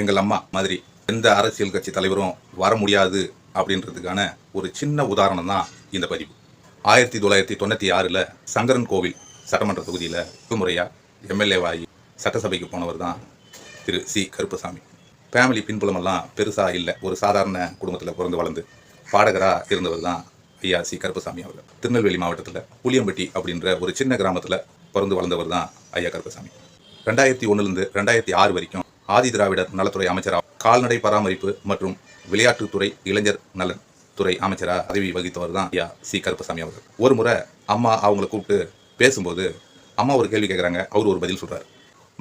எங்கள் அம்மா மாதிரி எந்த அரசியல் கட்சி தலைவரும் வர முடியாது அப்படின்றதுக்கான ஒரு சின்ன உதாரணம் தான் இந்த பதிவு. 1996 சங்கரன் கோவில் சட்டமன்ற தொகுதியில் முறையாக எம்எல்ஏவாகி சட்டசபைக்கு போனவர் தான் திரு சி கருப்பசாமி. ஃபேமிலி பின்புலமெல்லாம் பெருசாக இல்லை, ஒரு சாதாரண குடும்பத்தில் பிறந்து வளர்ந்து பாடகராக இருந்தவர் தான் ஐயா சி கருப்பசாமி அவர்கள். திருநெல்வேலி மாவட்டத்தில் புளியம்பட்டி அப்படின்ற ஒரு சின்ன கிராமத்தில் பிறந்து வளர்ந்தவர் தான் ஐயா கருப்பசாமி. 2001 2006 வரைக்கும் ஆதி திராவிடர் நலத்துறை அமைச்சராக, கால்நடை பராமரிப்பு மற்றும் விளையாட்டுத்துறை இளைஞர் நலன் துறை அமைச்சராக பதவி வகித்தவர் தான் ஐயா சி கருப்பசாமி அவர்கள். ஒரு முறை அம்மா அவங்கள கூப்பிட்டு பேசும்போது அம்மா ஒரு கேள்வி கேட்குறாங்க, அவர் ஒரு பதில் சொல்கிறார்.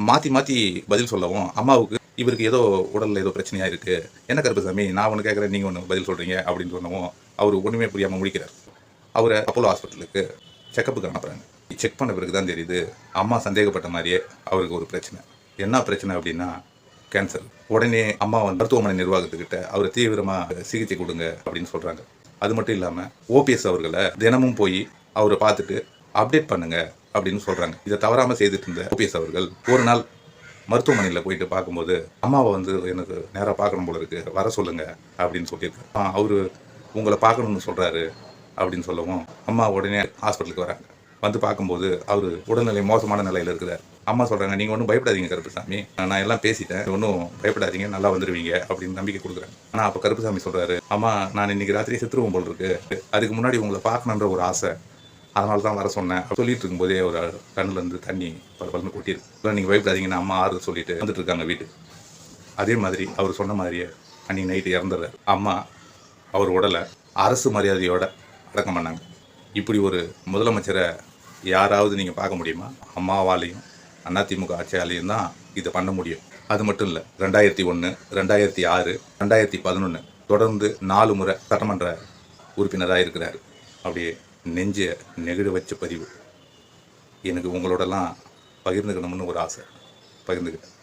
மாற்றி மாற்றி பதில் சொல்லவும் அம்மாவுக்கு இவருக்கு ஏதோ உடலில் ஏதோ பிரச்சனையாக இருக்குது, என்ன கருப்பசாமி நான் ஒன்று கேட்குறேன் நீங்கள் ஒன்று பதில் சொல்கிறீங்க அப்படின்னு சொன்னவும் அவர் ஒன்றுமே புரியாமல் முடிக்கிறார். அவரை அப்போலோ ஹாஸ்பிட்டலுக்கு செக்கப்புக்கு அனுப்புகிறாங்க. செக் பண்ண பிறகு தான் தெரியுது அம்மா சந்தேகப்பட்ட மாதிரியே அவருக்கு ஒரு பிரச்சனை. என்ன பிரச்சனை அப்படின்னா கேன்சர். உடனே அம்மா மருத்துவமனை நிர்வாகத்துக்கிட்ட அவரை தீவிரமாக சிகிச்சை கொடுங்க அப்படின்னு சொல்கிறாங்க. அது மட்டும் இல்லாமல் ஓபிஎஸ் அவர்களை தினமும் போய் அவரை பார்த்துட்டு அப்டேட் பண்ணுங்க அப்படின்னு சொல்கிறாங்க. இதை தவறாமல் செய்துட்டு இருந்த ஓபிஎஸ் அவர்கள் ஒரு நாள் மருத்துவமனையில் போயிட்டு பார்க்கும்போது அம்மாவை எனக்கு நேராக பார்க்கணும் போல இருக்கு, வர சொல்லுங்க அப்படின்னு சொல்லியிருக்காரு. அவரு உங்களை பார்க்கணும்னு சொல்கிறாரு அப்படின்னு சொல்லவும் அம்மா உடனே ஹாஸ்பிட்டலுக்கு வராங்க. வந்து பார்க்கும்போது அவர் உடல்நிலை மோசமான நிலையில் இருக்கிறார். அம்மா சொல்கிறாங்க, நீங்கள் ஒன்றும் பயப்படாதீங்க கருப்பசாமி, நான் எல்லாம் பேசிட்டேன், ஒன்றும் பயப்படாதீங்க, நல்லா வந்துடுவீங்க அப்படின்னு நம்பிக்கை கொடுக்குறாங்க. ஆனால் அப்போ கருப்பசாமி சொல்கிறாரு, அம்மா நான் இன்னைக்கு ராத்திரி செத்துருவோம் போல் இருக்கு, அதுக்கு முன்னாடி உங்களை பார்க்கணுன்ற ஒரு ஆசை, அதனால தான் வர சொன்னேன் சொல்லிட்டு இருக்கும்போதே ஒரு கண்ணிலேருந்து தண்ணி பலன்னு கொட்டியிருக்கு. இல்லை நீங்கள் பயப்படாதீங்கன்னு அம்மா ஆறுதல் சொல்லிட்டு வந்துட்டு இருக்காங்க வீட்டுக்கு. அதே மாதிரி அவர் சொன்ன மாதிரியே அன்றைக்கி நைட்டு இறந்துடுறாரு. அம்மா அவர் உடலை அரசு மரியாதையோடு அடக்கம் பண்ணாங்க. இப்படி ஒரு முதலமைச்சரை யாராவது நீங்கள் பார்க்க முடியுமா? அம்மாவாலையும் அதிமுக ஆட்சியாலையும் தான் இதை பண்ண முடியும். அது மட்டும் இல்லை, 2001 2006 2011 தொடர்ந்து 4 முறை சட்டமன்ற உறுப்பினராக இருக்கிறார். அப்படியே நெஞ்ச நெகிழ வச்ச பதிவு. எனக்கு உங்களோடலாம் பகிர்ந்துக்கணும்னு ஒரு ஆசை, பகிர்ந்துக்கிட்டேன்.